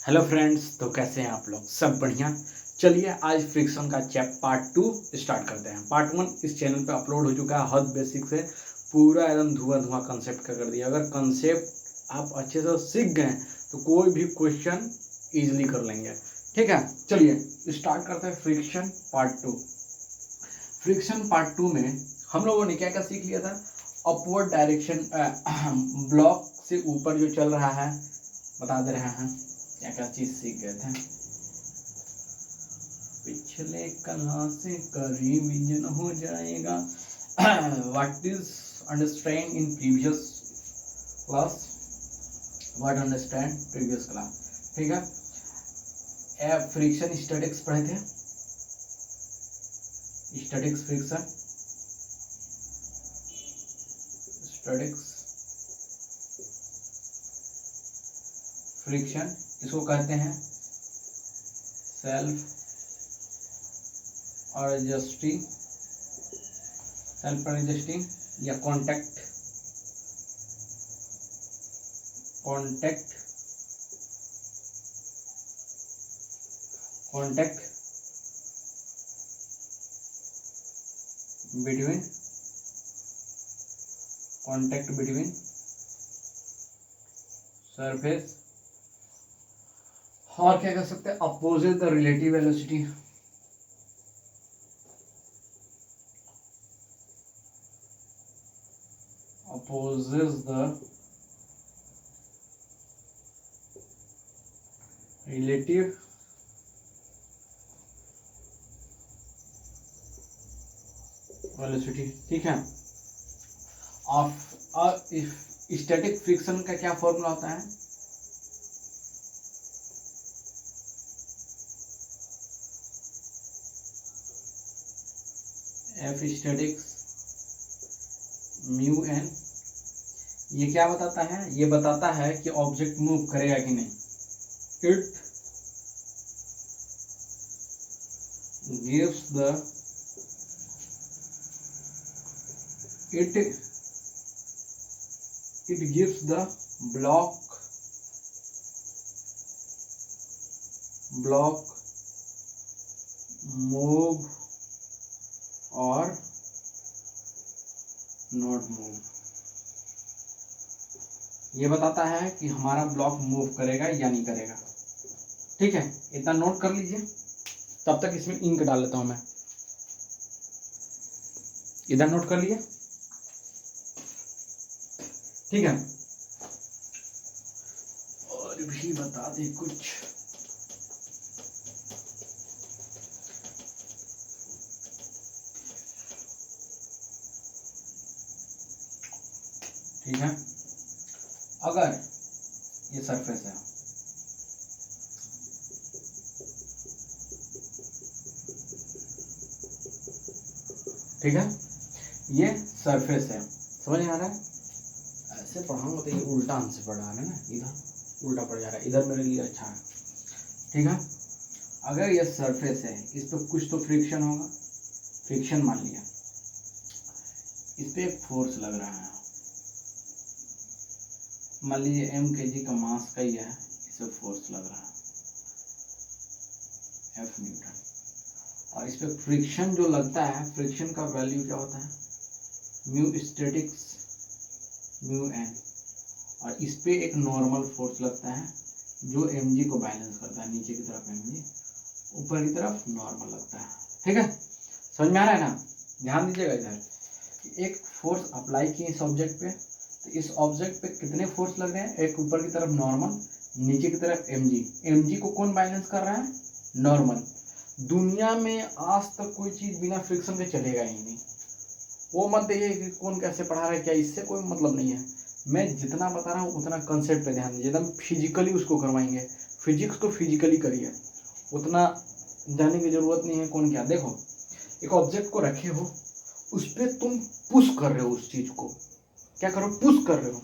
Hello friends, तो कैसे हैं आप लोग? सब बढ़िया। चलिए आज फ्रिक्शन का पार्ट 2 स्टार्ट करते हैं। पार्ट 1 इस चैनल पे अपलोड हो चुका है। हद बेसिक से पूरा एकदम धुआं कंसेप्ट का कर दिया। अगर कंसेप्ट आप अच्छे से सीख गए तो कोई भी क्वेश्चन इजीली कर लेंगे। ठीक है, चलिए स्टार्ट करते हैं फ्रिक्शन पार्ट 2। फ्रिक्शन पार्ट 2 में हम लोगों ने क्या क्या सीख लिया था? अपवर्ड डायरेक्शन, ब्लॉक से ऊपर जो चल रहा है, बता दे रहे हैं क्या क्या चीज सीख गए थे। पिछले क्लास से रिवीजन हो जाएगा। What is understand in previous class, what understand previous class. ठीक है, फ्रिक्शन स्टैटिक्स पढ़े थे। स्टैटिक्स फ्रिक्शन स्टैटिक्स फ्रिक्शन इसको कहते हैं सेल्फ एडजस्टिंग या कॉन्टैक्ट बिटवीन सरफेस, और क्या कर सकते हैं, opposite the relative velocity. opposes the relative velocity। ठीक है, स्टैटिक फ्रिक्शन का क्या फॉर्मूला होता है? F statics mu N. ये क्या बताता है? ये बताता है कि ऑब्जेक्ट मूव करेगा कि नहीं। it gives the block move or not move। ये बताता है कि हमारा ब्लॉक मूव करेगा या नहीं करेगा। ठीक है, इतना नोट कर लीजिए। तब तक इसमें इंक डाल लेता हूं मैं। इधर नोट कर लिए? ठीक है, और भी बता दे कुछ। ठीक है, अगर ये सरफेस है, ठीक है, ये सरफेस है, समझ में आ रहा है? ऐसे पढ़ाऊंगा तो ये उल्टा आंसर पढ़ रहा है ना, इधर उल्टा पड़ जा रहा है, इधर मेरे लिए अच्छा है। ठीक है, अगर ये सरफेस है, इस पर कुछ तो फ्रिक्शन होगा। फ्रिक्शन मान लिया, इस पे एक फोर्स लग रहा है, मान लीजिए m/kg का मास का ही है, इस पे फोर्स लग रहा है F न्यूटन। और इस पे फ्रिक्शन जो लगता है, फ्रिक्शन का वैल्यू क्या होता है? Mu statics mu N. और इस पे एक नॉर्मल फोर्स लगता है जो mg को बैलेंस करता है। नीचे की तरफ mg, ऊपर की तरफ नॉर्मल लगता है। ठीक है, समझ में आ रहा है ना? ध्यान दीजिएगा इधर, एक फोर्स अप्लाई किए इस ऑब्जेक्ट पे, तो इस ऑब्जेक्ट पे कितने फोर्स लग रहे हैं? एक ऊपर की तरफ नॉर्मल, नीचे की तरफ mg को कौन बैलेंस कर रहा है? नॉर्मल। दुनिया में आज तक कोई चीज बिना फ्रिक्शन के चलेगा ही नहीं। वो मत देखिए कि कौन कैसे पढ़ा रहा है, क्या, इससे कोई मतलब नहीं है। मैं जितना बता रहा हूँ उतना कंसेप्ट पे ध्यान दीजिए, एकदम फिजिकली उसको करवाएंगे। फिजिक्स को फिजिकली करिए, उतना जाने की जरूरत नहीं है कौन क्या। देखो, एक ऑब्जेक्ट को रखे हो, उस पर तुम पुश कर रहे हो, उस चीज को क्या करो? पुश कर रहे हो।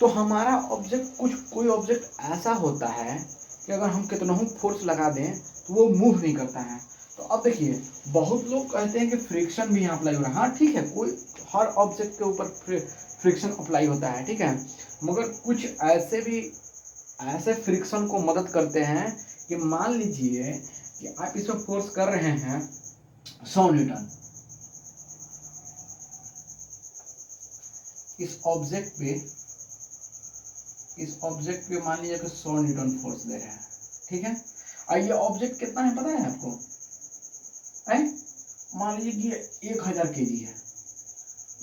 तो हमारा ऑब्जेक्ट, कोई ऑब्जेक्ट ऐसा होता है कि अगर हम कितना फोर्स लगा दें तो वो मूव नहीं करता है। तो अब देखिए, बहुत लोग कहते हैं कि फ्रिक्शन भी यहाँ अप्लाई हो रहा है। हाँ ठीक है, कोई हर ऑब्जेक्ट के ऊपर फ्रिक्शन अप्लाई होता है, ठीक है, मगर कुछ ऐसे भी ऐसे फ्रिक्शन को मदद करते हैं कि मान लीजिए कि आप इसमें फोर्स कर रहे हैं 100 न्यूटन, इस ऑब्जेक्ट पे मान लीजिए कि 100 न्यूटन फोर्स दे रहे हैं, ठीक है। और ये ऑब्जेक्ट कितना है पता है आपको? मान लीजिए कि ये 1000 kg है,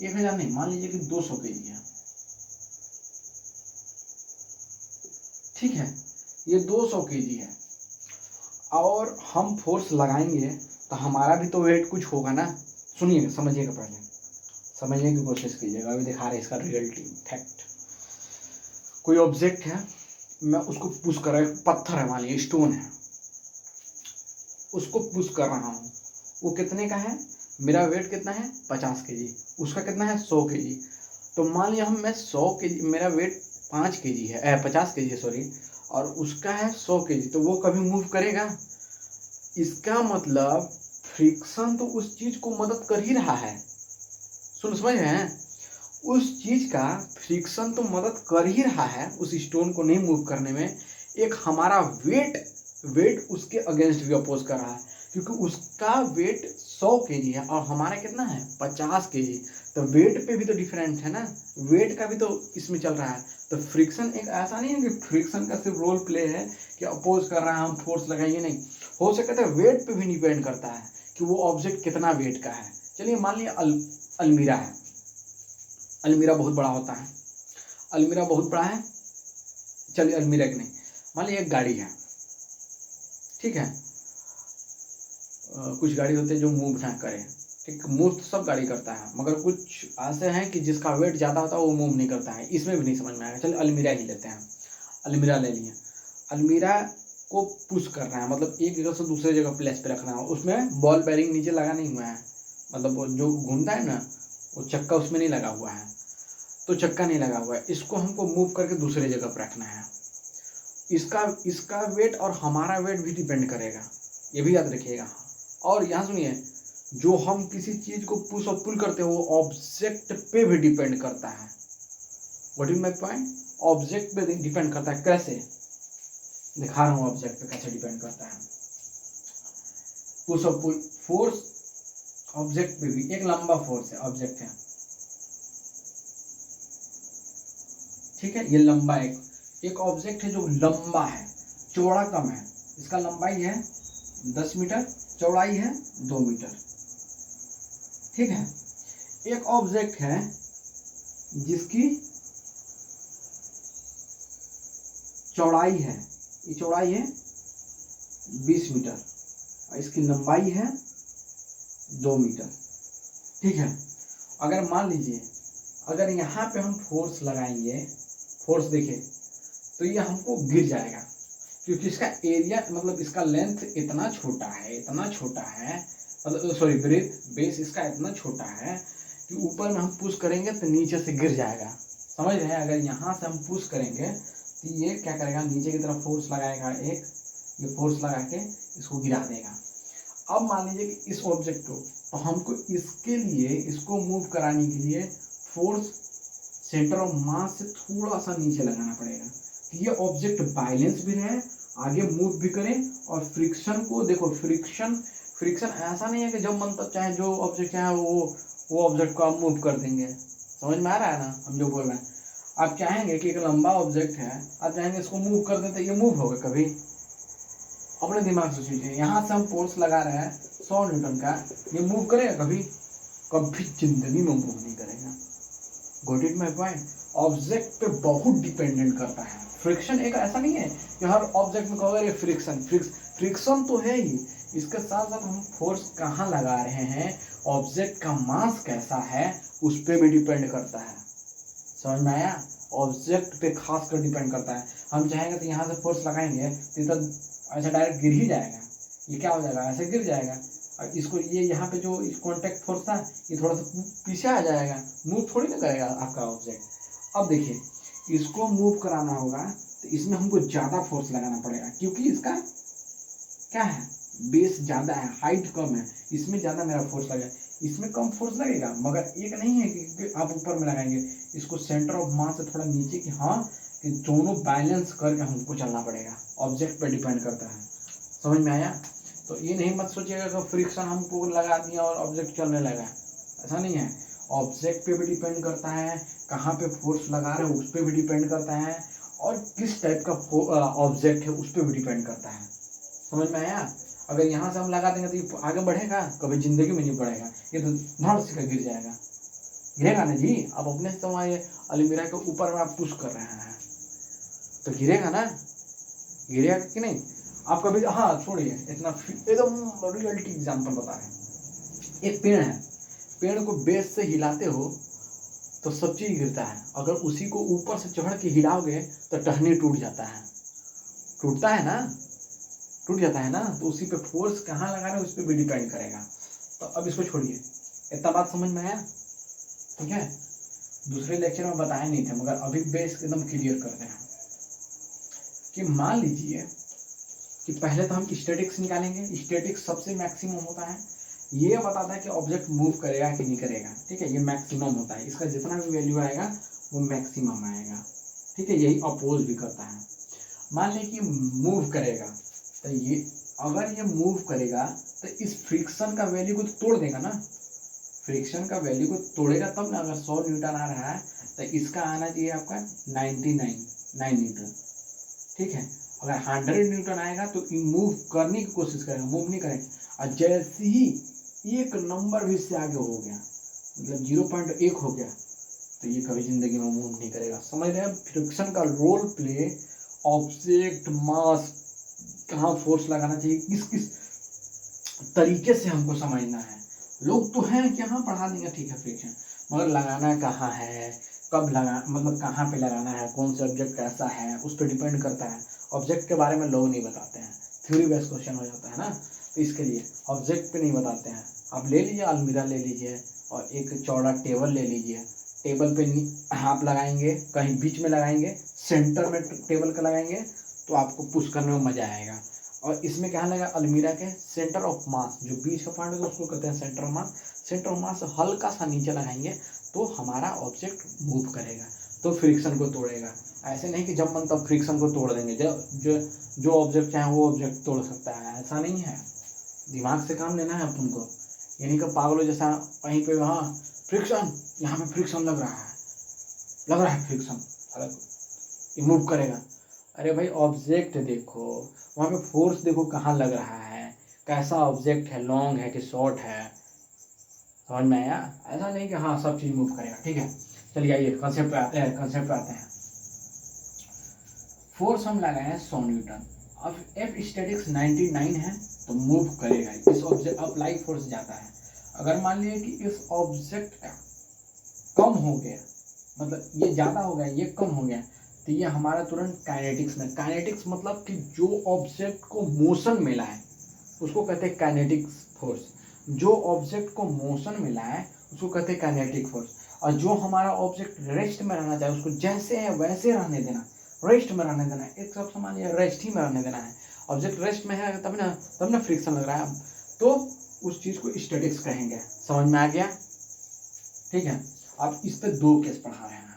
1000 नहीं, मान लीजिए कि 200 kg है, ठीक है। ये 200 kg है और हम फोर्स लगाएंगे तो हमारा भी तो वेट कुछ होगा ना। सुनिएगा, समझिएगा, पहले समझने की कोशिश कीजिएगा। अभी दिखा रहे हैं इसका रियलिटी फैक्ट। कोई ऑब्जेक्ट है, मैं उसको पुश कर रहा हूँ, पत्थर है मान लीजिए, स्टोन है, उसको पुश कर रहा हूँ। वो कितने का है? मेरा वेट कितना है? 50 kg, उसका कितना है? 100 kg। तो मान लिया मैं 100 kg, मेरा वेट 5 kg है, 50 kg है सॉरी, और उसका है 100 kg, तो वो कभी मूव करेगा? इसका मतलब फ्रिक्शन तो उस चीज को मदद कर ही रहा है। समझ रहे हैं? उस चीज का फ्रिक्शन तो मदद कर ही रहा है उस स्टोन को नहीं मूव करने में। एक हमारा वेट उसके अगेंस्ट भी अपोज कर रहा है, क्योंकि उसका वेट 100 kg है और हमारा कितना है? 50 kg। तो वेट पे भी तो डिफरेंट है ना, वेट का भी तो इसमें चल रहा है। तो फ्रिक्शन एक ऐसा नहीं है कि फ्रिक्शन का सिर्फ रोल प्ले है कि अपोज कर रहा है, हम फोर्स लगाएंगे, नहीं। हो सकता है वेट पे भी डिपेंड करता है कि वो ऑब्जेक्ट कितना वेट का है। चलिए मान लिया अलमीरा है, अलमीरा बहुत बड़ा होता है, अलमीरा बहुत बड़ा है, चलिए अलमीरा की नहीं, मान लीजिए एक गाड़ी है, ठीक है। कुछ गाड़ी होते हैं जो मूव ना करें, ठीक, मूव तो सब गाड़ी करता है, मगर कुछ ऐसे हैं कि जिसका वेट ज़्यादा होता है वो मूव नहीं करता है। इसमें भी नहीं समझ में आएगा। चलिए अलमीरा ही लेते हैं, अलमीरा ले लिए, अलमीरा को पुश करना है, मतलब एक जगह से दूसरे जगह प्लेस पे रखना है। उसमें बॉल बेरिंग नीचे लगा नहीं हुआ है, मतलब वो जो घूमता है ना, वो चक्का उसमें नहीं लगा हुआ है, तो चक्का नहीं लगा हुआ है। इसको हमको मूव करके दूसरे जगह पर रखना है। इसका वेट और हमारा वेट भी डिपेंड करेगा, ये भी याद रखिएगा। और यहाँ सुनिए, जो हम किसी चीज को पुश और पुल करते हैं वो ऑब्जेक्ट पे भी डिपेंड करता है। What is my point? Object पे डिपेंड करता है। कैसे? दिखा रहा हूँ ऑब्जेक्ट पे कैसे डिपेंड करता है। पुश और पुल फोर्स ऑब्जेक्ट पे भी, एक लंबा फोर्स है, ऑब्जेक्ट है, ठीक है, ये लंबा एक ऑब्जेक्ट है जो लंबा है, चौड़ा कम है। इसका लंबाई है 10 मीटर, चौड़ाई है 2 मीटर, ठीक है। एक ऑब्जेक्ट है जिसकी चौड़ाई है, ये चौड़ाई है 20 मीटर और इसकी लंबाई है 2 मीटर, ठीक है। अगर मान लीजिए, अगर यहाँ पे हम फोर्स लगाएंगे, फोर्स देखिए, तो ये हमको गिर जाएगा, क्योंकि इसका एरिया, मतलब इसका लेंथ इतना छोटा है, इतना छोटा है, मतलब सॉरी बेस इसका इतना छोटा है कि ऊपर में हम पुश करेंगे तो नीचे से गिर जाएगा। समझ रहे हैं? अगर यहाँ से हम पुश करेंगे तो ये क्या करेगा, नीचे की तरफ फोर्स लगाएगा, एक ये फोर्स लगा के इसको गिरा देगा। अब मान लीजिए कि इस ऑब्जेक्ट को, तो हमको इसके लिए, इसको मूव कराने के लिए फोर्स सेंटर ऑफ मास से थोड़ा सा नीचे लगाना पड़ेगा कि ये ऑब्जेक्ट बैलेंस भी रहे, आगे मूव भी करे। और फ्रिक्शन को देखो, फ्रिक्शन ऐसा नहीं है कि जब मन तब चाहे जो ऑब्जेक्ट चाहे वो ऑब्जेक्ट को आप मूव कर देंगे। समझ में आ रहा है ना हम जो बोल रहे हैं? आप चाहेंगे कि एक लंबा ऑब्जेक्ट है, आप चाहेंगे इसको मूव कर दें तो ये मूव होगा कभी? अपने दिमाग से सोचिए, यहाँ से हम फोर्स लगा रहे हैं 100 न्यूटन का, ये मूव करेगा कभी? कभी जिंदगी में मूव नहीं करेगा। Got it my point? Object पे बहुत डिपेंडेंट करता है। फ्रिक्शन एक ऐसा नहीं है कि हर ऑब्जेक्ट में कहोगे फ्रिक्शन तो है ही, इसके साथ साथ हम फोर्स कहाँ लगा रहे हैं, ऑब्जेक्ट का मास कैसा है, उस पर भी डिपेंड करता है। समझ में आया? ऑब्जेक्ट पे खास कर डिपेंड करता है। हम चाहेंगे तो यहाँ से फोर्स लगाएंगे तो ऐसा डायरेक्ट गिर ही जाएगा, ये क्या हो जाएगा, ऐसे गिर जाएगा। और इसको ये यहाँ पे जो कॉन्टेक्ट फोर्स था, ये थोड़ा सा पीछे आ जाएगा, मूव थोड़ी ना करेगा आपका ऑब्जेक्ट। अब देखिए, इसको मूव कराना होगा तो इसमें हमको ज़्यादा फोर्स लगाना पड़ेगा, क्योंकि इसका क्या है, बेस ज़्यादा है, हाइट कम है, इसमें ज़्यादा मेरा फोर्स लगेगा, इसमें कम फोर्स लगेगा। मगर एक नहीं है कि आप ऊपर में लगाएंगे, इसको सेंटर ऑफ मास से थोड़ा नीचे की, हाँ कि दोनों बैलेंस करके हमको चलना पड़ेगा, ऑब्जेक्ट पे डिपेंड करता है। समझ में आया? तो ये नहीं मत सोचिएगा कि फ्रिक्शन हमको लगा दिया और ऑब्जेक्ट चलने लगा, ऐसा नहीं है। ऑब्जेक्ट पे भी डिपेंड करता है, कहाँ पे फोर्स लगा रहे हो उस पर भी डिपेंड करता है, और किस टाइप का ऑब्जेक्ट है उस पर भी डिपेंड करता है। समझ में आया? अगर यहाँ से हम लगा देंगे तो ये आगे बढ़ेगा? कभी जिंदगी में नहीं बढ़ेगा, ये तो धड़ से गिर जाएगा। गिरेगा ना जी? आप अपने से हमारे अलमीरा के ऊपर में आप पुश कर रहे हैं तो गिरेगा ना? गिरेगा कि नहीं? आप कभी, हाँ छोड़िए इतना, एकदम रियलिटी एग्जाम्पल बता रहे हैं। एक पेड़ है, पेड़ को बेस से हिलाते हो तो सब चीज गिरता है, अगर उसी को ऊपर से चढ़ के हिलाओगे तो टहनी टूट जाता है, टूटता है ना, टूट जाता है ना। तो उसी पे फोर्स कहाँ लगा रहे हैं उस पर भी डिपेंड करेगा। तो अब इसको छोड़िए, इतना बात समझ में आया? ठीक है, दूसरे लेक्चर में बताए नहीं थे मगर अभी बेस एकदम क्लियर करते हैं कि मान लीजिए कि पहले तो हम स्टैटिक्स निकालेंगे। स्टैटिक्स सबसे मैक्सिमम होता है, ये बताता है कि ऑब्जेक्ट मूव करेगा कि नहीं करेगा। ठीक है, ये मैक्सिमम होता है, इसका जितना भी वैल्यू आएगा वो मैक्सिमम आएगा। ठीक है, यही अपोज भी करता है। मान लें कि मूव करेगा, तो ये अगर ये मूव करेगा तो इस फ्रिक्शन का वैल्यू को तो तोड़ देगा ना, फ्रिक्शन का वैल्यू को तोड़ेगा तब ना। अगर 100 न्यूटन आ रहा है तो इसका आना चाहिए आपका 9 न्यूटन। ठीक है, अगर 100 न्यूटन आएगा तो मूव करने की कोशिश करेगा, मूव नहीं करेगा। और जैसे ही एक नंबर भी इससे आगे हो गया, मतलब 0.1 हो गया, तो ये कभी जिंदगी में मूव नहीं करेगा। समझ रहे हैं? फ्रिक्शन का रोल प्ले, ऑब्जेक्ट, मास, कहाँ फोर्स लगाना चाहिए, किस किस तरीके से हमको समझना है। लोग तो हैं कि हाँ पढ़ा देंगे, ठीक है फ्रिक्शन, मगर लगाना कहाँ है, कब लगा, मतलब कहाँ पे लगाना है, कौन सा ऑब्जेक्ट कैसा है उस पर डिपेंड करता है। ऑब्जेक्ट के बारे में लोग नहीं बताते हैं, थ्योरी बेस्ड क्वेश्चन हो जाता है ना, तो इसके लिए ऑब्जेक्ट पे नहीं बताते हैं। आप ले लीजिए, अलमीरा ले लीजिए और एक चौड़ा टेबल ले लीजिए। टेबल पे आप लगाएंगे, कहीं बीच में लगाएंगे, सेंटर में टेबल का लगाएंगे तो आपको पुश करने में मजा आएगा। और इसमें क्या लगेगा, अलमीरा के सेंटर ऑफ मास, जो बीच का पॉइंट है उसको कहते हैं centre of mass. Centre of mass से हल्का सा नीचे लगाएंगे तो हमारा ऑब्जेक्ट मूव करेगा, तो फ्रिक्शन को तोड़ेगा। ऐसे नहीं कि जब मन तब फ्रिक्शन को तोड़ देंगे, जो ऑब्जेक्ट चाहे वो ऑब्जेक्ट तोड़ सकता है, ऐसा नहीं है। दिमाग से काम लेना है अपन को, यानी कि पागलों जैसा कहीं पे, हाँ फ्रिक्शन, यहाँ पे फ्रिक्शन लग रहा है फ्रिक्शन, ये मूव करेगा। अरे भाई ऑब्जेक्ट देखो, वहाँ पे फोर्स देखो कहाँ लग रहा है, कैसा ऑब्जेक्ट है, लॉन्ग है कि शॉर्ट है। समझ में आया? ऐसा नहीं कि हाँ सब चीज मूव करेगा। ठीक है, चलिए आइए कंसेप्ट पे आते हैं। फोर्स हम लगाए हैं 100 न्यूटन। अब एफ स्टैटिक्स 99 है तो मूव करेगा, इस ऑब्जेक्ट अप्लाई फोर्स जाता है। अगर मान लीजिए कि इस ऑब्जेक्ट का कम हो गया, मतलब ये ज्यादा हो गया, ये कम हो गया, तो ये हमारा तुरंत काइनेटिक्स में, काइनेटिक्स मतलब कि जो ऑब्जेक्ट को मोशन मिला है उसको कहते हैं काइनेटिक्स फोर्स। जो ऑब्जेक्ट को मोशन मिला है उसको कहते हैं काइनेटिक फोर्स। और जो हमारा ऑब्जेक्ट रेस्ट में रहना चाहिए उसको जैसे है वैसे रहने देना, रेस्ट में रहने देना है। एक सब समझिए, रेस्ट ही में रहने देना है। ऑब्जेक्ट रेस्ट में है तब ना फ्रिक्शन लग रहा है, तो उस चीज को स्टैटिक्स कहेंगे। समझ में आ गया? ठीक है, आप इस पे 2 केस पढ़ा रहे हैं।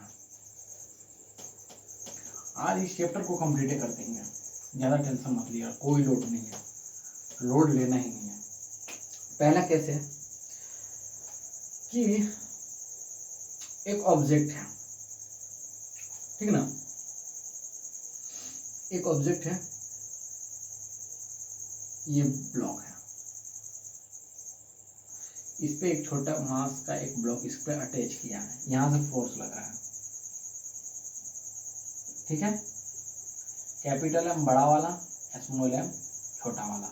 आज इस चैप्टर को कंप्लीट कर देंगे, ज्यादा टेंशन मत लिया, कोई लोड नहीं है, लोड लेना ही नहीं है। पहला केस है कि एक ऑब्जेक्ट है, ठीक ना, एक ऑब्जेक्ट है, ये ब्लॉक है, इस पे एक छोटा मास का एक ब्लॉक इस पे अटैच किया है, यहां से फोर्स लग रहा है। ठीक है, कैपिटल एम बड़ा वाला, स्मॉल एम छोटा वाला।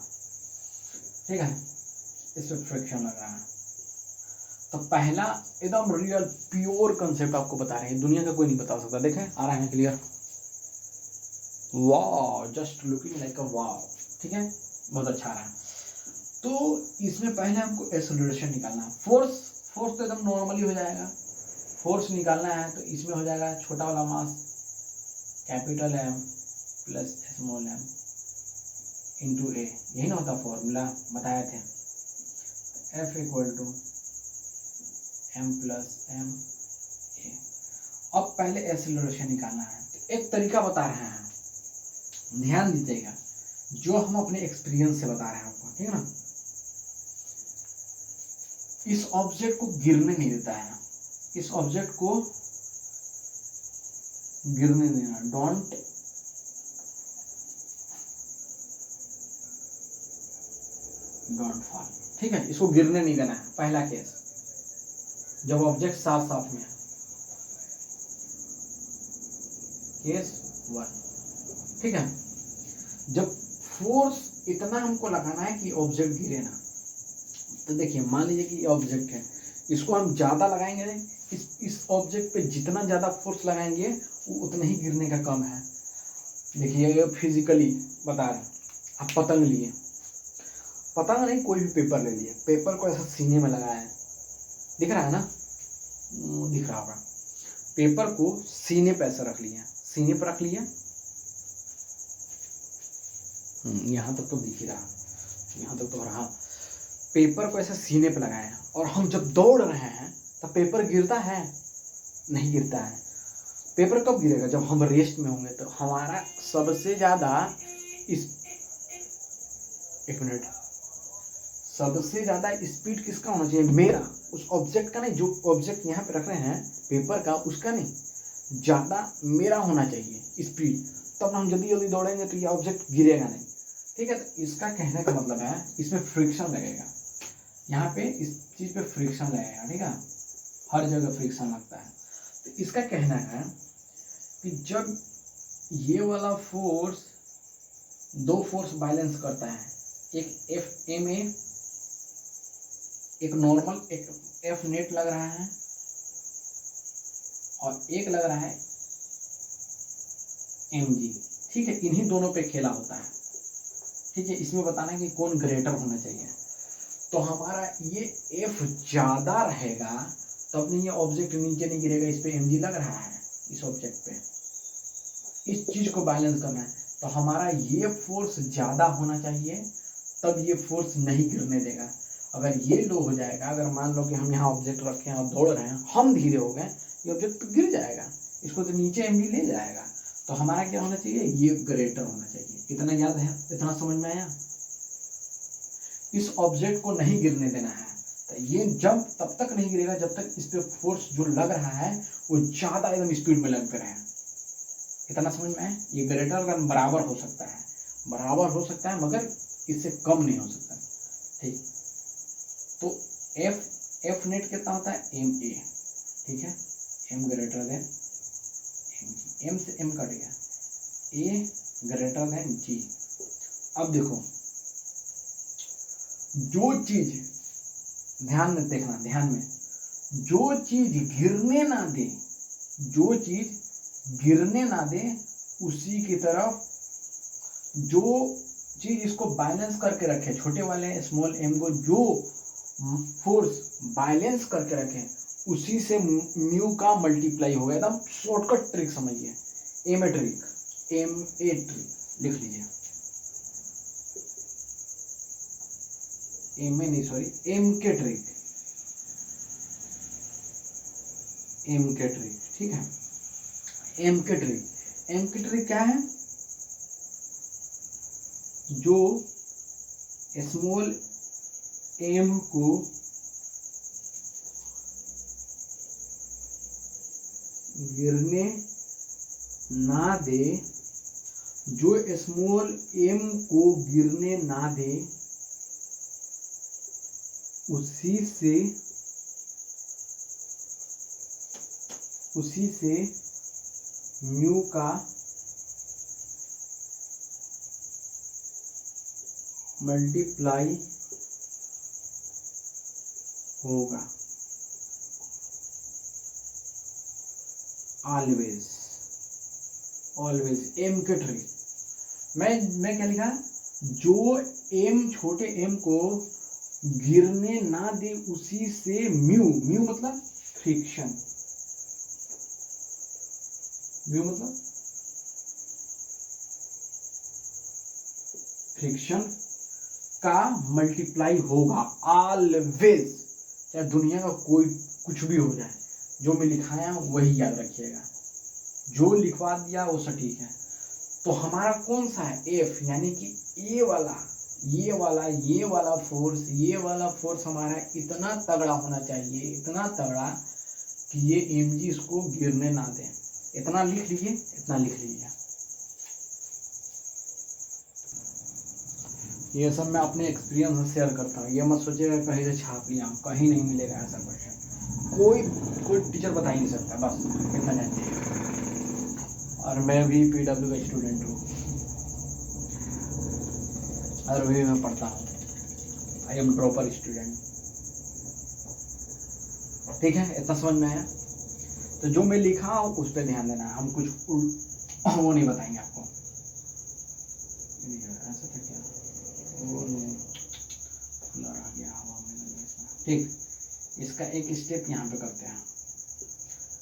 ठीक है, इस पे फ्रिक्शन लग रहा है। तो पहला एकदम रियल प्योर कंसेप्ट आपको बता रहे हैं, दुनिया का कोई नहीं बता सकता। देखें आ रहा है क्लियर? वाह, जस्ट लुकिंग लाइक अ वाह। ठीक है, बहुत अच्छा आ रहा है। तो इसमें पहले हमको एक्सेलरेशन निकालना है। फोर्स तो एकदम नॉर्मली हो जाएगा। फोर्स निकालना है तो इसमें हो जाएगा छोटा वाला mass capital M plus small M into A, यही ना होता फॉर्मूला, बताए थे। F equal to M plus M A. अब पहले एक्सेलरेशन निकालना है, एक तरीका बता रहे हैं, ध्यान दीजिएगा, जो हम अपने एक्सपीरियंस से बता रहे हैं आपको, ठीक है ना। इस ऑब्जेक्ट को गिरने नहीं देता है, इस ऑब्जेक्ट को गिरने देना, डोंट फॉल, ठीक है, इसको गिरने नहीं देना है, पहला केस जब ऑब्जेक्ट साथ साथ में है। केस 1, ठीक है। जब फोर्स इतना हमको लगाना है कि ऑब्जेक्ट गिरे ना, तो देखिए मान लीजिए कि ये ऑब्जेक्ट है, इसको हम ज्यादा लगाएंगे, इस ऑब्जेक्ट पे जितना ज्यादा फोर्स लगाएंगे वो उतना ही गिरने का कम है। देखिए ये फिजिकली बता रहे हैं, आप पतंग लिए, पतंग नहीं कोई भी पेपर ले लिए, पेपर को ऐसा सीने में लगाया है, दिख रहा है ना, दिख रहा होगा, पेपर को सीने पे ऐसा रख लिया, सीने पर रख लिया, यहाँ तक तो दिख ही रहा, यहाँ तक तो रहा, पेपर को ऐसा सीने पे लगाया, और हम जब दौड़ रहे हैं तो पेपर गिरता है, नहीं गिरता है। पेपर कब गिरेगा, जब हम रेस्ट में होंगे, तो हमारा सबसे ज्यादा इस, एक मिनट, सबसे ज्यादा स्पीड किसका होना चाहिए, मेरा, उस ऑब्जेक्ट का नहीं, जो ऑब्जेक्ट यहाँ पे रख रहे हैं पेपर का, उसका नहीं, ज्यादा मेरा होना चाहिए स्पीड, तब हम जल्दी जल्दी दौड़ेंगे तो ये ऑब्जेक्ट गिरेगा नहीं, ठीक है। तो इसका कहने का मतलब है इसमें फ्रिक्शन लगेगा, यहाँ पे इस चीज पे फ्रिक्शन लगेगा, ठीक है, हर जगह फ्रिक्शन लगता है। तो इसका कहना है कि जब ये वाला फोर्स, दो फोर्स बैलेंस करता है, एक FMA, एक नॉर्मल, एक F नेट लग रहा है, और एक लग रहा है mg, ठीक है, इन्हीं दोनों पे खेला होता है, ठीक है। इसमें बताना है कि कौन ग्रेटर होना चाहिए। तो हमारा ये F ज्यादा रहेगा तब नहीं ये ऑब्जेक्ट नीचे नहीं गिरेगा, इस पे mg लग रहा है, इस ऑब्जेक्ट पे, इस चीज को बैलेंस करना है। तो हमारा ये फोर्स ज्यादा होना चाहिए, तब ये फोर्स नहीं गिरने देगा। अगर ये लो हो जाएगा, अगर मान लो कि हम यहाँ ऑब्जेक्ट रखे हैं और दौड़ रहे हैं, हम धीरे हो गए, ये ऑब्जेक्ट गिर जाएगा, इसको तो नीचे mg ले जाएगा। तो हमारा क्या होना चाहिए, ये ग्रेटर होना चाहिए। इतना याद है, इतना समझ में आया। इस ऑब्जेक्ट को नहीं गिरने देना है, तो ये जब तब तक नहीं गिरेगा जब तक इस पे फोर्स जो लग रहा है वो ज्यादा एकदम स्पीड में लग रहा है। इतना समझ में आया। ये ग्रेटर का बराबर हो सकता है, बराबर हो सकता है, मगर इससे कम नहीं हो सकता, ठीक। तो F नेट कितना होता है, MA, ठीक है, M ग्रेटर देन M से M कट गया, A ग्रेटर देन G। अब देखो, जो चीज, ध्यान में देखना, ध्यान में, जो चीज गिरने ना दे, जो चीज गिरने ना दे, उसी की तरफ जो चीज इसको बैलेंस करके रखे, छोटे वाले स्मॉल m को जो फोर्स बैलेंस करके रखे, उसी से म्यू का मल्टीप्लाई होगा। एकदम शॉर्टकट ट्रिक समझिए, एम ए ट्रिक, लिख लीजिए, एम ए नहीं, सॉरी, एम के ट्रिक, ठीक है। एम के ट्रिक क्या है, जो स्मॉल एम को गिरने ना दे, जो स्मॉल एम को गिरने ना दे, उसी से म्यू का मल्टीप्लाई होगा। ऑलवेज एम के ट्रिक, मैं क्या लिखा, जो एम, छोटे एम को गिरने ना दे, उसी से म्यू मतलब फ्रिक्शन, म्यू मतलब फ्रिक्शन का मल्टीप्लाई होगा। ऑलवेज, चाहे दुनिया का कोई कुछ भी हो जाए, जो मैं लिखाया वही याद रखिएगा, जो लिखवा दिया वो सटीक है। तो हमारा कौन सा है, एफ, यानी कि ये वाला फोर्स हमारा इतना तगड़ा होना चाहिए, इतना तगड़ा कि ये mg इसको गिरने ना दे। इतना लिख लीजिए, इतना लिख लीजिए। ये सब मैं अपने एक्सपीरियंस से शेयर करता हूँ, ये मत सोचिएगा कहीं से छाप लिया, कहीं नहीं मिलेगा ऐसा क्वेश्चन, कोई टीचर बता ही नहीं सकता, बस इतना जानते। और मैं भी PW का स्टूडेंट हूँ और वही मैं पढ़ता हूँ, आई एम ड्रॉपर स्टूडेंट। ठीक है, इतना समझ में आया। तो जो मैं लिखा हूँ उस पर ध्यान देना है, हम कुछ वो नहीं बताएंगे आपको। ऐसा था क्या, वो खुला रह गया हवा में। ठीक, इसका एक स्टेप यहाँ पे करते हैं।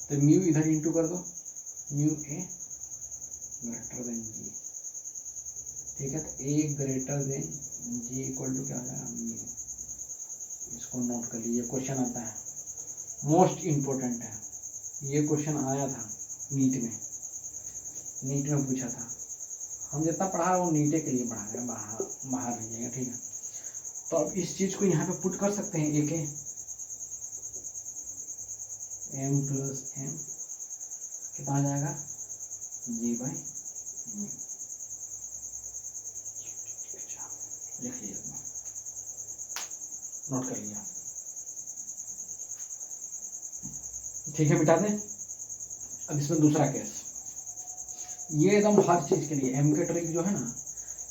तो म्यू इधर इंटू कर दो, mu A greater than G. ठीक है, तो A greater than G equal to क्या हो जाएगा, म्यू। इसको नोट कर लीजिए, क्वेश्चन आता है, मोस्ट इम्पोर्टेंट है। ये क्वेश्चन आया था नीट में पूछा था। हम जितना पढ़ा रहे वो नीटे के लिए पढ़ा रहे हैं, बाहर भेजेंगे। ठीक है, तो अब इस चीज को यहाँ पे पुट कर सकते हैं, एक m प्लस m कितना आ जाएगा, g बाई लिख लीजिए, नोट कर लिया। ठीक है, मिटा दें। अब इसमें दूसरा केस, ये एकदम हर चीज के लिए m के ट्रिक जो है ना,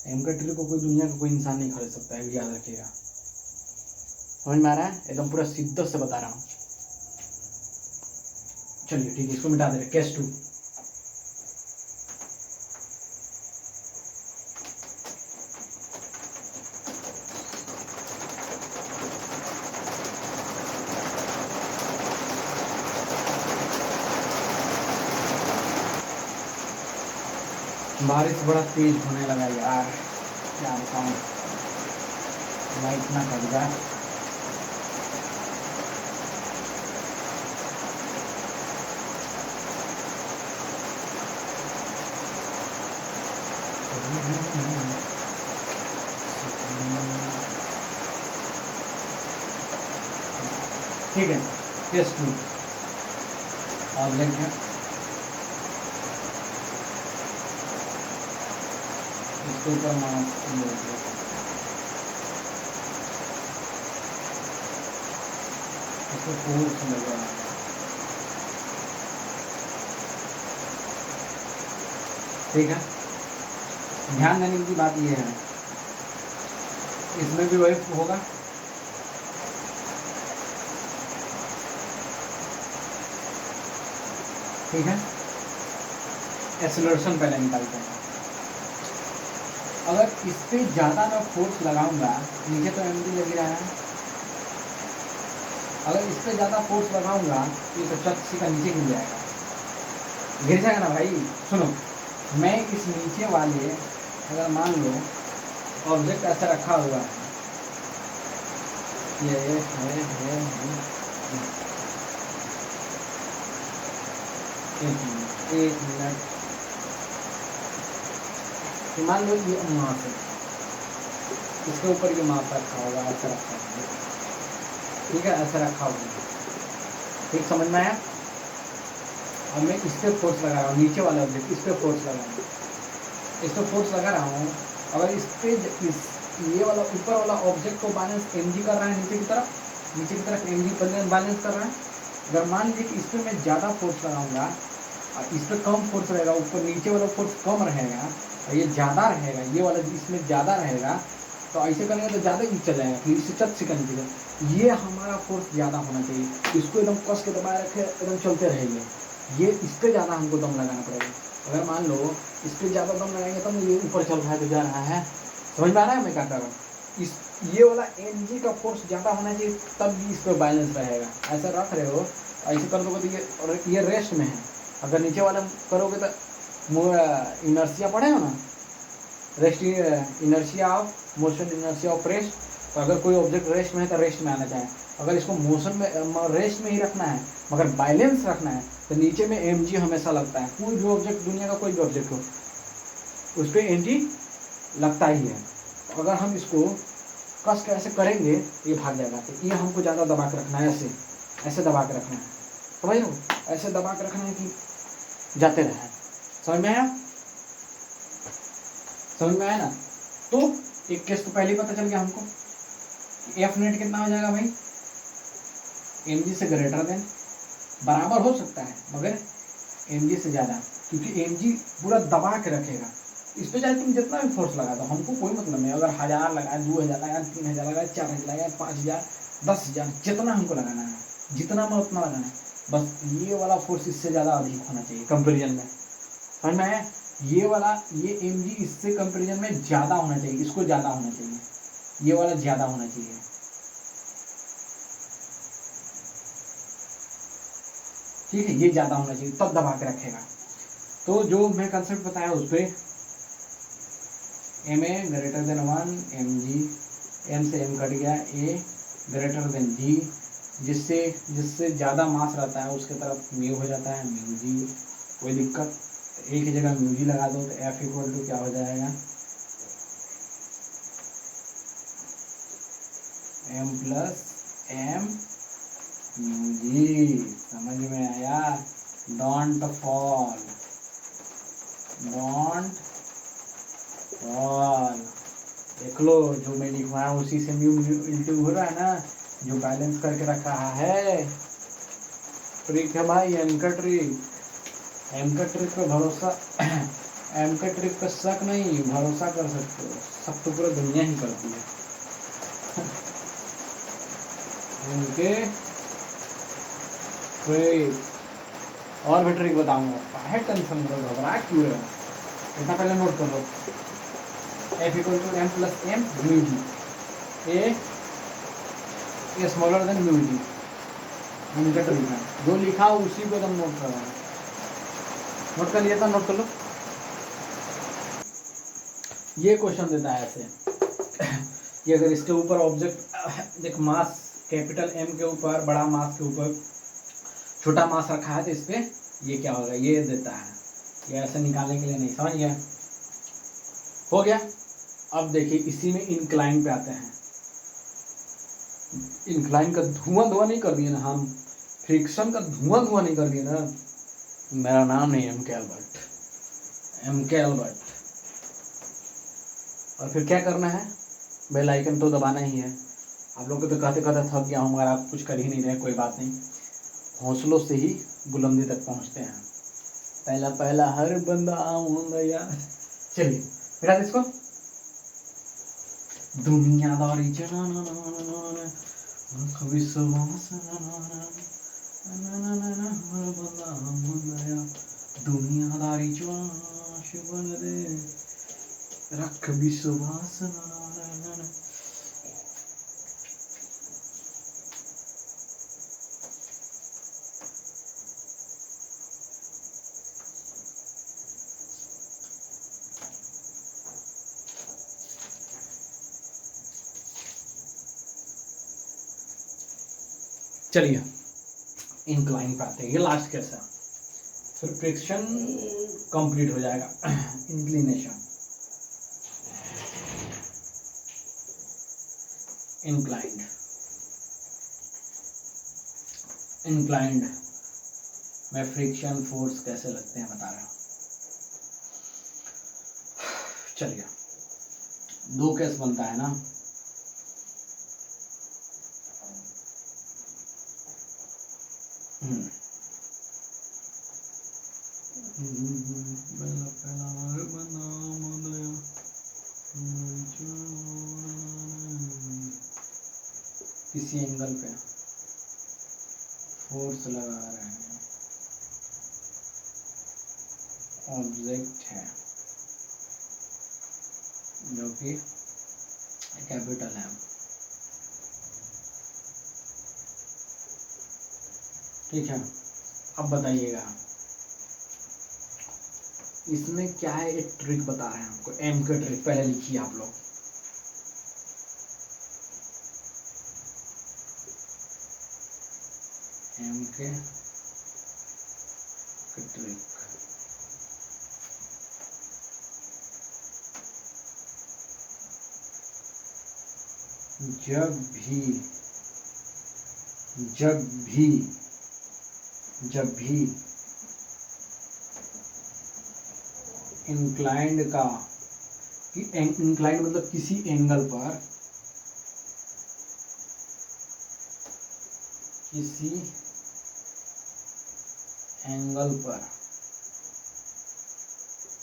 m के ट्रिक को कोई दुनिया का कोई इंसान नहीं खरीद सकता है, याद रखिएगा। समझ में आ रहा है, एकदम पूरा शिद्दत से बता रहा हूँ। चलिए ठीक है, इसको मिटा दे रहे, केस 2। बारिश बड़ा तेज होने लगा यार, क्या बताऊं, लाइट ना कट जाए। ठीक है, केस 2 ऑब्जेक्ट है, इसके ऊपर मास इसको फोर्स लगा। ठीक है, ध्यान देने की बात यह है, इसमें भी वही होगा। ठीक है, एक्सेलरेशन पहले निकालते हैं। अगर इस पे ज़्यादा मैं फोर्स लगाऊंगा, नीचे तो mg लग रहा है, अगर इस पे ज़्यादा फोर्स लगाऊंगा तो ये तो का नीचे गिर जाएगा, गिर जाएगा ना भाई। सुनो, मैं इस नीचे वाले, अगर मान लो ऑब्जेक्ट ऐसा रखा हुआ है, ये है एक मिनट, मान लो ये मास है, इसके ऊपर ये मास रखा होगा, ऐसा रखा होगा। ठीक है, ऐसा रखा होगा। ठीक, समझ में आया। अब मैं इस पर फोर्स लगा रहा हूँ, नीचे वाला ऑब्जेक्ट, इस पर फोर्स लगा रहा हूँ, इस पर फोर्स लगा रहा हूँ। अगर इस पे ये वाला ऊपर वाला ऑब्जेक्ट को बैलेंस mg कर रहा है, नीचे की तरफ mg बैलेंस कर रहा है। अगर मान लीजिए कि इस पर मैं ज़्यादा फोर्स लगाऊंगा और इस पर कम फोर्स रहेगा, ऊपर नीचे वाला फोर्स कम रहेगा और ये ज़्यादा रहेगा, ये वाला इसमें ज़्यादा रहेगा, तो ऐसे करेंगे तो ज़्यादा ही चल जाएगा, फिर इससे चट से करेंगे। ये हमारा फोर्स ज़्यादा होना चाहिए, इसको एकदम कस के दबाए रखे, एकदम चलते रहेंगे। ये इस पर ज़्यादा हमको दम लगाना पड़ेगा। अगर मान लो इस पर ज़्यादा दम लगाएंगे तब ये ऊपर चल रहा है तो जा रहा है। समझ में आ रहा है मैं क्या कर रहा हूँ। इस ये वाला mg का फोर्स ज़्यादा होना चाहिए, तब भी इस पर बैलेंस रहेगा। ऐसा रख रहे हो, ऐसे कर दोगे तो ये रेस्ट में है। अगर नीचे वाला करोगे तो इनर्शिया पढ़े हो ना, rest inertia of motion, inertia of rest. तो अगर कोई ऑब्जेक्ट रेस्ट में है तो रेस्ट में आना चाहिए। अगर इसको मोशन में रेस्ट में ही रखना है मगर बैलेंस रखना है तो नीचे में mg हमेशा लगता है, कोई भी ऑब्जेक्ट, दुनिया का कोई भी ऑब्जेक्ट हो उस पर mg लगता ही है। तो अगर हम इसको कस के ऐसे करेंगे ये भाग जाएगा, तो ये हमको ज़्यादा दबा के रखना है, ऐसे ऐसे दबा के रखना है, तो भाई ऐसे दबा के रखना है कि जाते रहे। समझ में आया? समझ में आया ना? तो एक केस तो पहले ही पता चल गया हमको, एफ नेट कितना हो जाएगा भाई, mg से ग्रेटर देन, बराबर हो सकता है मगर mg से ज़्यादा, क्योंकि mg पूरा दबा के रखेगा। इस पे चाहे तुम जितना भी फोर्स लगा दो, हमको कोई मतलब नहीं, अगर 1000 लगाए, 2000 लगाए, 3000 लगाए, 4000 लगाए, 5000, 10,000, जितना हमको लगाना है, जितना में उतना लगाना है, बस ये वाला फोर्स इससे ज़्यादा अधिक होना चाहिए कंपेरिजन में। समझ में आया? ये वाला, ये mg इससे कंपेरिजन में ज़्यादा होना चाहिए, इसको ज़्यादा होना चाहिए, ये वाला ज़्यादा होना चाहिए। ठीक है, ये ज़्यादा होना चाहिए, तब दबा के रखेगा। तो जो मैं कंसेप्ट बताया उस पर M A greater than 1 mg, m से m कट गया, a ग्रेटर देन g, जिससे ज़्यादा मास रहता है उसके तरफ म्यू हो जाता है, म्यू जी, कोई दिक्कत, एक ही जगह म्यू जी लगा दो तो F इक्वल टू क्या हो जाएगा, m प्लस m म्यू जी। समझ में आया? Don't fall, don't fall. देख लो जो मैं लिखवाया उसी से म्यू इंटू हो रहा है ना, जो बैलेंस करके रखा है। ट्रिक है भाई, एम का ट्रिक, एम का ट्रिक पे भरोसा एम का ट्रिक पे शक नहीं, भरोसा कर सकते हो, सब तो पूरा दुनिया ही करती है। उनके ट्रिक और भी ट्रिक बताऊंगा, है टेंशन करो, घबरा क्यों है, इतना पहले नोट कर लो। F equal to m plus m mu G, A smaller than mu G, उनका ट्रिक है, जो लिखा उसी को तुम नोट कर रहे हो। नोट कर लिया था? नोट कर लो। ये क्वेश्चन देता है ऐसे कि अगर इसके ऊपर ऑब्जेक्ट देख, मास कैपिटल M के ऊपर, बड़ा मास के ऊपर छोटा मास रखा है, तो इस पे ये क्या होगा, ये देता है, ये ऐसे निकालने के लिए नहीं। समझ गया? हो गया। अब देखिए इसी में इंक्लाइन पे आते हैं। इंक्लाइन का धुआं नहीं कर दिया ना हम, फ्रिक्शन का धुआं नहीं कर दिया ना। मेरा नाम नहीं एम के एल्बर्ट, एम के एल्बर्ट। और फिर क्या करना है, बेल आइकन तो दबाना ही है। आप लोग को तो कहते कहते थक गया हूँ, मगर आप कुछ कर ही नहीं रहे, कोई बात नहीं, हौसलों से ही बुलंदी तक पहुँचते हैं। पहला पहला हर बंदा आऊंगा। चलिए मिटा दे इसको। दुनियादारी दुनियादारी रख विश्वास। चलिए इंक्लाइन पे आते हैं, ये लास्ट केस है, फिर फ्रिक्शन कंप्लीट हो जाएगा। इंक्लिनेशन, इंक्लाइंड, इंक्लाइंड में फ्रिक्शन फोर्स कैसे लगते हैं बता रहा हूं। चलिए दो केस बनता है ना, किसी एंगल पे फोर्स लगा रहे हैं, ऑब्जेक्ट है जो कि कैपिटल है, ठीक है। अब बताइएगा इसमें क्या है, एक ट्रिक बता रहे हैं आपको, एम का ट्रिक पहले लिखिए आप लोग। एम के इलेक्ट्रिक। जब भी इंक्लाइंड का, इंक्लाइंड मतलब किसी एंगल पर, किसी एंगल पर,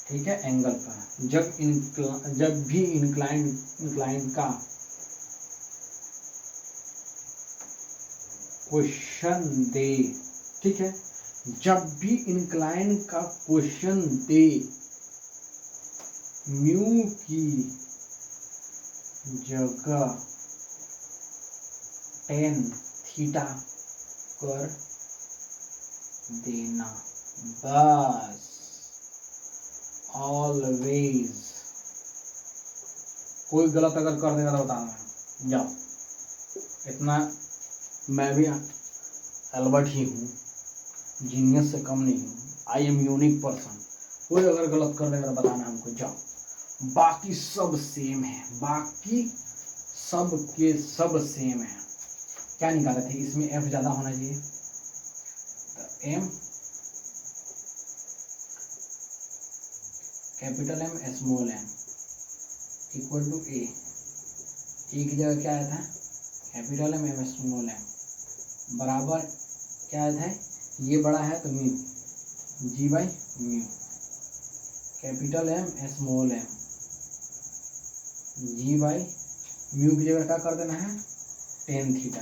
ठीक है, एंगल पर, जब भी इंक्लाइंड का क्वेश्चन दे, ठीक है, जब भी इंक्लाइंड का क्वेश्चन दे, म्यू की जगह टेन थीटा कर देना, बस, ऑलवेज। कोई गलत अगर कर देगा तो बताना, जाओ, इतना मैं भी अल्बर्ट ही हूँ, जीनियस से कम नहीं हूँ, आई एम यूनिक पर्सन। कोई अगर गलत कर देगा तो बताना हमको, जाओ। बाकी सब सेम है, बाकी सब के सब सेम है। क्या निकाले थे, इसमें एफ ज्यादा होना चाहिए, तो M capital M small M equal to A की जगह क्या आया था, capital M M small M बराबर क्या आया था, ये बड़ा है तो mu G by mu, capital M small M G by mu की जगह क्या कर देना है, टेन थीटा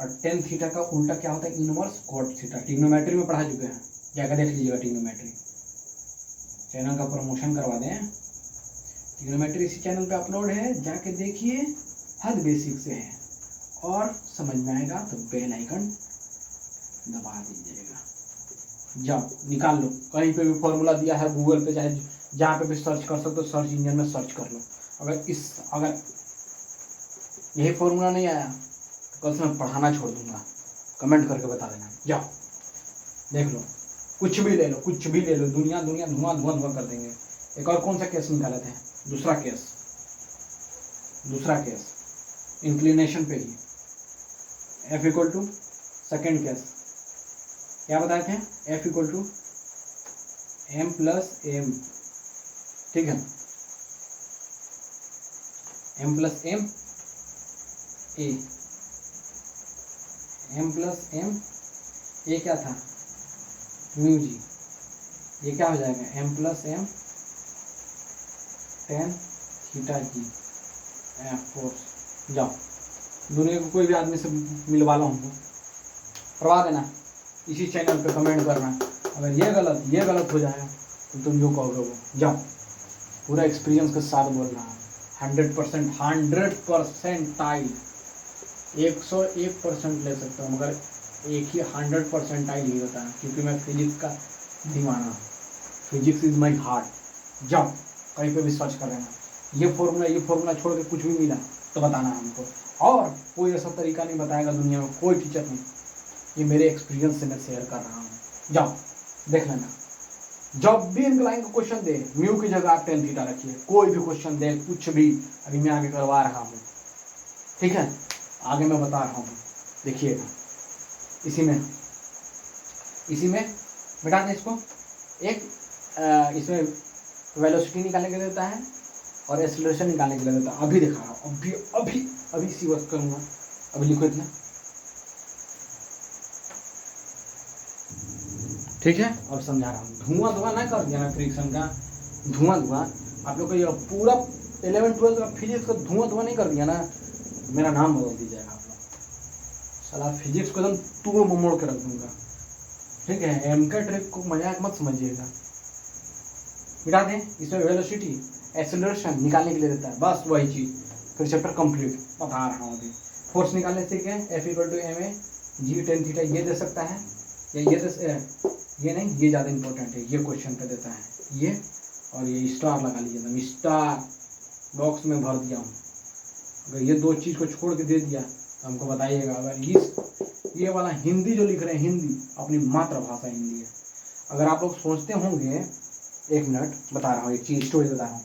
और टेन थीटा का उल्टा क्या होता है, इनवर्स कॉट थीटा। ट्रिग्नोमेट्री में पढ़ा चुके हैं, जाकर देख लीजिएगा ट्रिग्नोमेट्री, चैनल का प्रमोशन करवा दें, ट्रिग्नोमेट्री इसी चैनल पे अपलोड है, जाके देखिए, हद बेसिक से है और समझ में आएगा तो बेल आइकन दबा दीजिएगा। जाओ निकाल लो, कहीं पे भी फॉर्मूला दिया है गूगल पे, चाहे जहाँ पे भी सर्च कर सकते हो, सर्च इंजन में सर्च कर लो। अगर यही फॉर्मूला नहीं आया तो कल से मैं पढ़ाना छोड़ दूंगा, कमेंट करके बता देना। जाओ देख लो, कुछ भी ले लो, कुछ भी ले लो, दुनिया धुआं कर देंगे। एक और कौन सा केस निकाले थे, दूसरा केस इंक्लिनेशन पे ही, F equal to second case क्या बताए थे, F equal to M plus M, ठीक है, M plus M A, M plus M A क्या था, म्यू जी, ये क्या हो जाएगा, M plus M tan theta G F force. जाओ दुनिया को कोई भी आदमी से मिलवा लो, हमको करवा देना, इसी चैनल पे कमेंट करना, अगर ये गलत हो जाएगा तो तुम जो कहोगे वो। जाओ पूरा एक्सपीरियंस के साथ बोल रहा हूँ, 100% टाइल, 101% ले सकता हूँ, मगर एक ही 100% टाइल ही होता है, क्योंकि मैं फिजिक्स का दीवाना, फिजिक्स इज माई हार्ट। जाओ कहीं पे भी सर्च कर लेना, ये फॉर्मूला छोड़ के कुछ भी मिला तो बताना हमको, और कोई ऐसा तरीका नहीं बताएगा दुनिया में, कोई टीचर नहीं, ये मेरे एक्सपीरियंस से मैं शेयर कर रहा हूँ। जाओ देख लेना, जब भी इंक्लाइन को क्वेश्चन दे, म्यू की जगह आप टेन थीटा रखिए, कोई भी क्वेश्चन दे, कुछ भी, अभी मैं आगे करवा रहा हूँ, ठीक है, आगे मैं बता रहा हूँ, देखिएगा। इसी में बेटा दें इसको, एक इसमें वेलोसिटी निकालने के लिए देता है और एक्सीलरेशन निकालने के लिए देता है। अभी दिखा रहा हूँ, अभी इसी वक्त करूँगा, अभी लिखो इतना, ठीक है, और समझा रहा हूँ। धुआं ना कर दिया ना फ्रिक्शन का, धुआं आप लोग को ये पूरा 11-12 का फिजिक्स का धुआं नहीं कर दिया ना, मेरा नाम बदल दीजिएगा आप लोग, साला फिजिक्स को एकदम तोड़ मोड़ के रख दूंगा, ठीक है। एम का ट्रिक को मजाक मत समझिएगा। मिटा दें, इसमें वेलोसिटी एक्सेलरेशन निकालने के लिए देता है, बस वही चीज़, फिर चैप्टर कंप्लीट बता रहा हूँ अभी। फोर्स निकालने से क्या, F equal to M A G tan theta, ये दे सकता है, या ये नहीं, ये ज़्यादा इंपॉर्टेंट है, ये क्वेश्चन पे देता है, ये और ये स्टार लगा लीजिए, मैं स्टार बॉक्स में भर दिया हूँ। अगर ये दो चीज़ को छोड़ के दे दिया तो हमको बताइएगा। अगर ये वाला हिंदी जो लिख रहे हैं, हिंदी अपनी मातृभाषा हिंदी है। अगर आप लोग सोचते होंगे, एक मिनट बता रहा हूँ, एक चीज स्टोरी बता रहा हूँ।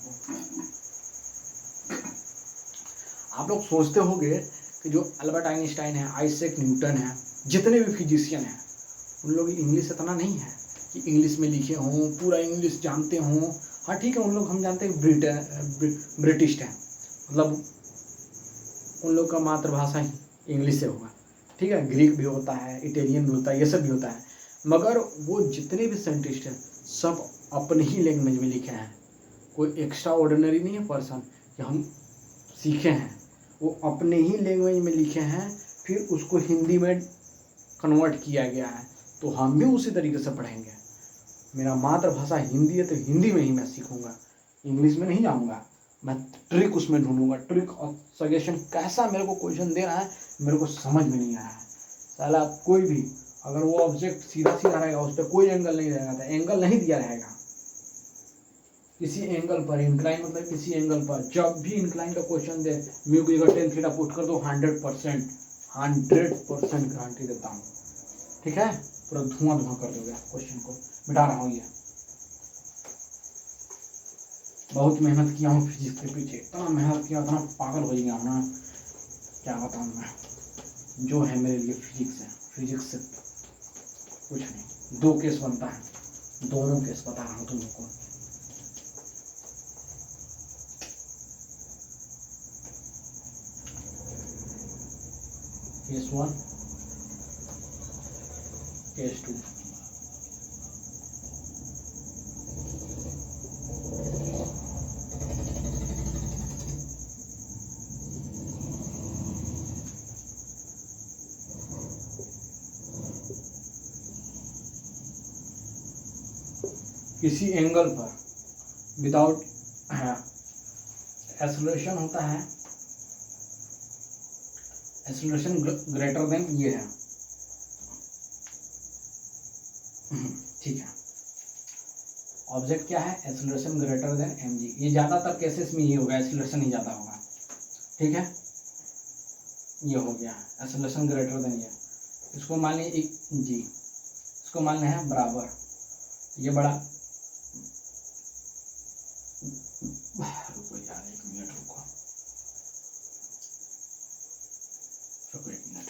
आप लोग सोचते होंगे कि जो अल्बर्ट आइंस्टाइन है, आइजैक न्यूटन है, जितने भी फिजिशियन हैं, उन लोग इंग्लिश इतना नहीं है कि इंग्लिश में लिखे हों, पूरा इंग्लिश जानते हों। हाँ ठीक है, उन लोग हम जानते हैं ब्रिटिश है, मतलब उन लोग का मातृभाषा ही इंग्लिश से होगा। ठीक है, ग्रीक भी होता है, इटालियन भी होता है, ये सब भी होता है, मगर वो जितने भी साइंटिस्ट हैं सब अपने ही लैंग्वेज में लिखे हैं। कोई एक्स्ट्रा ऑर्डिनरी नहीं है पर्सन कि हम सीखे हैं, वो अपने ही लैंग्वेज में लिखे हैं, फिर उसको हिंदी में कन्वर्ट किया गया है। तो हम भी उसी तरीके से पढ़ेंगे। मेरा मातृभाषा हिंदी है तो हिंदी में ही मैं सीखूंगा, इंग्लिश में नहीं जाऊंगा। मैं ट्रिक उसमें ढूंढूंगा, ट्रिक और सजेशन। कैसा मेरे को क्वेश्चन दे रहा है, मेरे को समझ में नहीं आ रहा है, साला कोई भी अगर वो ऑब्जेक्ट सीधा सीधा रहेगा, उस पर कोई एंगल नहीं रहेगा, तो एंगल नहीं दिया रहेगा, किसी एंगल पर इंक्लाइन, मतलब किसी एंगल पर जब भी इंक्लाइन का क्वेश्चन दे, म्यू की अगर 10 थीटा पुट कर दो, 100% गारंटी देता हूँ। ठीक है, पूरा धुआं कर दोगे क्वेश्चन को। मिटा रहा हूँ, ये बहुत मेहनत किया हूँ फिजिक्स के पीछे, इतना मेहनत किया, इतना पागल हो गया हूँ ना, क्या बताऊँ मैं। जो है मेरे लिए फिजिक्स है, फिजिक्स से कुछ नहीं। 2 केस बनता है, दोनों केस बता रहा हूँ तुम लोग को। Case 1, case 2। किसी एंगल पर विदाउट एक्सेलरेशन होता है, एक्सेलरेशन ग्रेटर देन ये है। ठीक है, ऑब्जेक्ट क्या है, एक्सेलरेशन ग्रेटर देन mg। ये ज़्यादातर केसेस में ये होगा, एक्सेलरेशन ही ज़्यादा होगा। ठीक है, ये हो गया एक्सेलरेशन ग्रेटर देन ये। इसको मान लीजिए g, इसको मान लें है बराबर, ये बड़ा, रुको यार 1 मिनट, रुको 1 मिनट।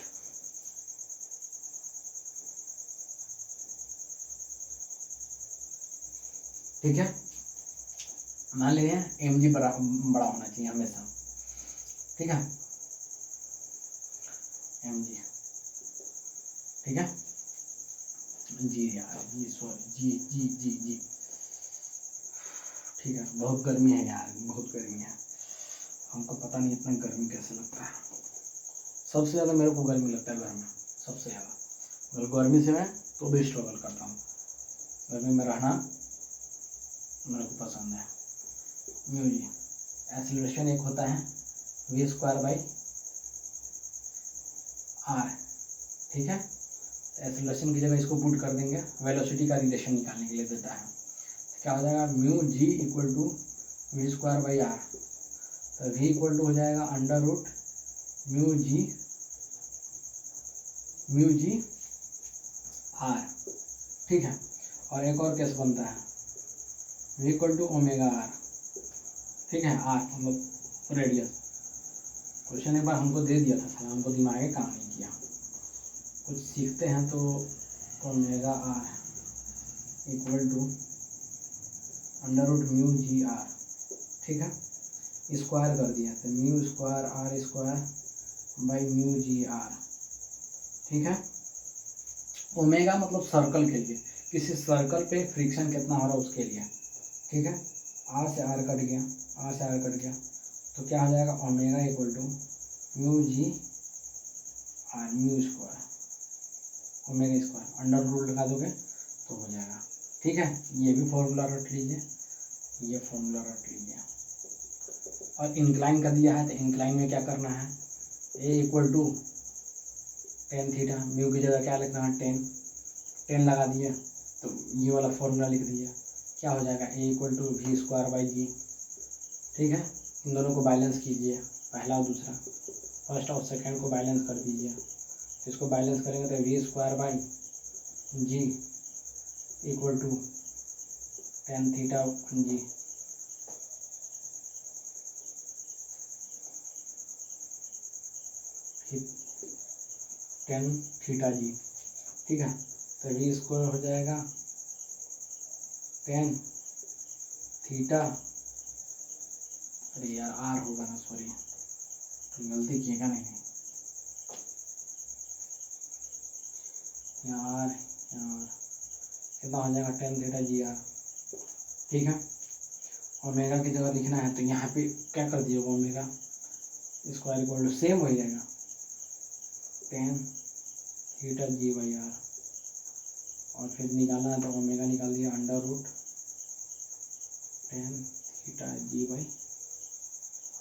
ठीक है, मान लीजिए mg बड़ा होना चाहिए हमेशा। ठीक है, mg, ठीक है, जी यार, जी सॉरी, जी जी जी जी। ठीक है, बहुत गर्मी है यार, बहुत गर्मी है, हमको पता नहीं इतना गर्मी कैसे लगता है। सबसे ज़्यादा मेरे को गर्मी लगता है घर में, सबसे ज़्यादा। अगर गर्मी से मैं तो भी स्ट्रगल करता हूँ, गर्मी में रहना मेरे को पसंद है। म्यू जी, एक्सीलरेशन एक होता है v² r। ठीक है, एक्सीलरेशन की जगह इसको पुट कर देंगे, वेलोसिटी का रिलेशन निकालने के लिए देता है। क्या हो जाएगा, mu G equal to v² r। तो v इक्वल टू हो जाएगा under root mu G r। ठीक है, और एक और केस बनता है v equal to omega r। ठीक है, r मतलब रेडियस। क्वेश्चन एक बार हमको दे दिया था, हमको दिमाग में काम नहीं किया। कुछ सीखते हैं तो omega r equal to under root mu G r। ठीक है, स्क्वायर कर दिया तो μ² r² by mu G r। ठीक है, ओमेगा मतलब सर्कल के लिए, किसी सर्कल पे फ्रिक्शन कितना हो रहा है उसके लिए। ठीक है, r से r कट गया, तो क्या हो जाएगा, omega equal to mu G r, μ², omega under root लगा दोगे तो हो जाएगा। ठीक है, ये भी फॉर्मूला रट लीजिए, ये फॉर्मूला रट लीजिए। और इंक्लाइन का दिया है तो इंक्लाइन में क्या करना है, a equal to tan theta, mu की जगह क्या लिखना है, 10 लगा दिए तो ये वाला फॉर्मूला लिख दिया। क्या हो जाएगा, a equal to v² by G. ठीक है, इन दोनों को बैलेंस कीजिए, पहला और दूसरा, फर्स्ट और सेकेंड को बैलेंस कर दीजिए। इसको बैलेंस करेंगे तो V square by G equal to tan theta G. tan theta G, ठीक है। तो वी स्क्वायर हो जाएगा tan थीटा, अरे यार आर होगा ना, सॉरी गलती किएगा नहीं, यार कितना हो जाएगा tan थीटा जी आर, ठीक है। ओमेगा की जगह लिखना है तो यहाँ पे क्या कर दिए, omega square equal to same हो जाएगा tan theta G by R, और फिर निकालना है तो ओमेगा निकाल दिया under root tan theta G by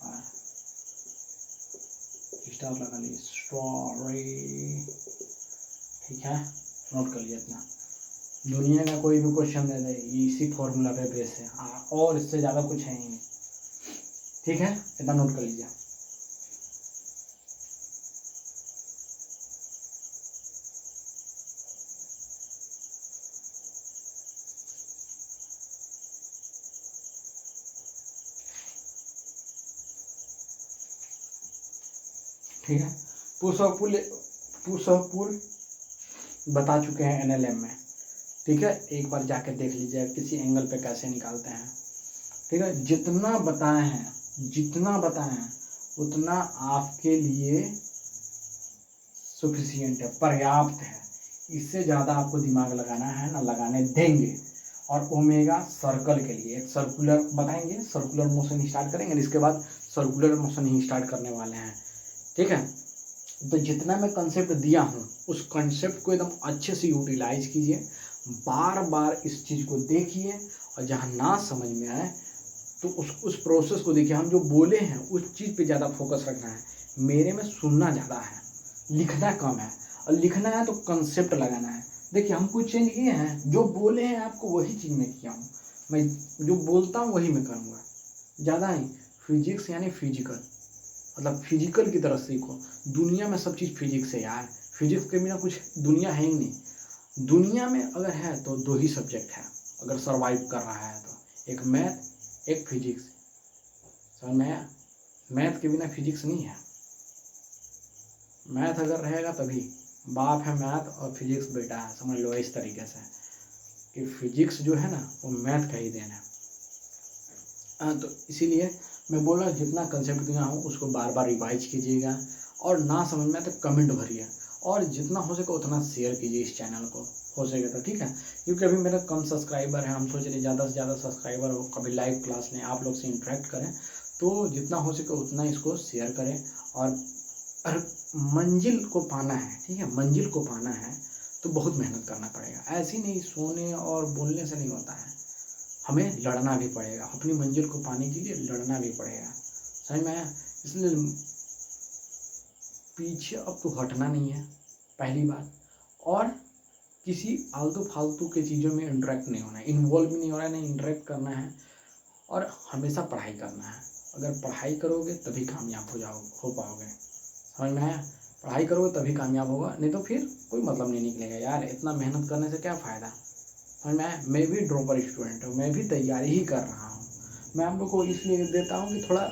R, star लगा ली स्टोरी, ठीक है। नोट कर लिया इतना। दुनिया का कोई भी क्वेश्चन दे दे इसी फॉर्मूला पे बेस है, और इससे ज़्यादा कुछ है ही नहीं, ठीक है। इतना नोट कर लीजिए। ठीक है। पुश ऑफ पुल बता चुके हैं एनएलएम में, ठीक है। एक बार जाके देख लीजिए किसी एंगल पे कैसे निकालते हैं, ठीक है। जितना बताए हैं उतना आपके लिए सफिशिएंट है, पर्याप्त है। इससे ज़्यादा आपको दिमाग लगाना है ना, लगाने देंगे। और ओमेगा सर्कल के लिए एक सर्कुलर बताएंगे, सर्कुलर मोशन स्टार्ट करेंगे, इसके बाद सर्कुलर मोशन ही स्टार्ट करने वाले हैं, ठीक है। तो जितना मैं कंसेप्ट दिया हूँ उस कंसेप्ट को एकदम अच्छे से यूटिलाइज कीजिए, बार बार इस चीज़ को देखिए, और जहाँ ना समझ में आए तो उस प्रोसेस को देखिए। हम जो बोले हैं उस चीज़ पे ज़्यादा फोकस रखना है। मेरे में सुनना ज़्यादा है, लिखना कम है, और लिखना है तो कंसेप्ट लगाना है। देखिए हम कुछ चेंज किए हैं, जो बोले हैं आपको वही चीज़ मैं किया हूँ, मैं जो बोलता हूँ वही मैं करूँगा, ज़्यादा नहीं। फिजिक्स यानी फिजिकल, मतलब फिजिकल की तरह सीखो। दुनिया में सब चीज़ फिजिक्स है यार, फिजिक्स के बिना कुछ दुनिया है ही नहीं। दुनिया में अगर है तो दो ही सब्जेक्ट है अगर सरवाइव कर रहा है तो, एक मैथ एक फिजिक्स। समझ में आया? मैथ के बिना फिजिक्स नहीं है। मैथ अगर रहेगा तभी, बाप है मैथ और फिजिक्स बेटा है, समझ लो इस तरीके से कि फिजिक्स जो है ना वो मैथ का ही देन है। तो इसीलिए मैं बोल रहा हूँ जितना कंसेप्ट दिया हूँ उसको बार बार रिवाइज कीजिएगा, और ना समझ में आए तो कमेंट भरिए, और जितना हो सके उतना शेयर कीजिए इस चैनल को, हो सके तो, ठीक है। क्योंकि अभी मेरा कम सब्सक्राइबर है, हम सोच रहे ज़्यादा से ज़्यादा सब्सक्राइबर हो, कभी लाइव क्लास लें, आप लोग से इंटरेक्ट करें, तो जितना हो सके उतना इसको शेयर करें। और मंजिल को पाना है, ठीक है, मंजिल को पाना है तो बहुत मेहनत करना पड़ेगा। ऐसे नहीं सोने और बोलने से नहीं होता है, हमें लड़ना भी पड़ेगा, अपनी मंजिल को पाने के लिए लड़ना भी पड़ेगा। समझ में आया? इसलिए पीछे अब तो हटना नहीं है, पहली बात। और किसी आलतू फालतू के चीज़ों में इंटरेक्ट नहीं होना है, इन्वॉल्व भी नहीं होना है, नहीं इंटरेक्ट करना है, और हमेशा पढ़ाई करना है। अगर पढ़ाई करोगे तभी कामयाब हो पाओगे। समझ में आया? पढ़ाई करोगे तभी कामयाब होगा, नहीं तो फिर कोई मतलब नहीं निकलेगा यार, इतना मेहनत करने से क्या फ़ायदा। समझ में आया? मैं भी ड्रॉपर स्टूडेंट हूँ, मैं भी तैयारी ही कर रहा हूँ। मैं आप लोग को इसलिए देता हूँ कि थोड़ा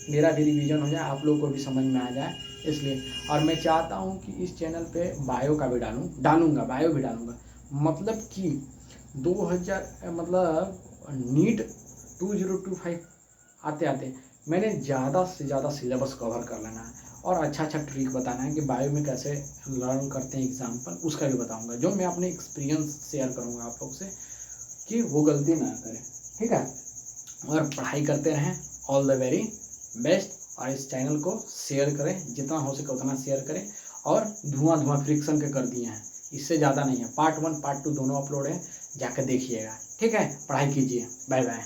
मेरा भी रिवीजन हो जाए, आप लोगों को भी समझ में आ जाए, इसलिए। और मैं चाहता हूँ कि इस चैनल पे बायो का भी डालूँगा, बायो भी डालूँगा। मतलब कि 2000 मतलब नीट 2025 आते आते मैंने ज़्यादा से ज़्यादा सिलेबस कवर कर लेना है, और अच्छा ट्रिक बताना है कि बायो में कैसे लर्न करते हैं एग्जाम्पल, उसका भी बताऊँगा, जो मैं अपने एक्सपीरियंस शेयर करूँगा आप लोग से, कि वो गलती ना करें, ठीक है। और पढ़ाई करते रहें। All the very best. और इस चैनल को शेयर करें, जितना हो सके उतना शेयर करें, और धुआं फ्रिक्शन के कर दिए हैं, इससे ज़्यादा नहीं है। पार्ट 1 पार्ट 2 दोनों अपलोड है, जाकर देखिएगा, ठीक है। पढ़ाई कीजिए, बाय बाय।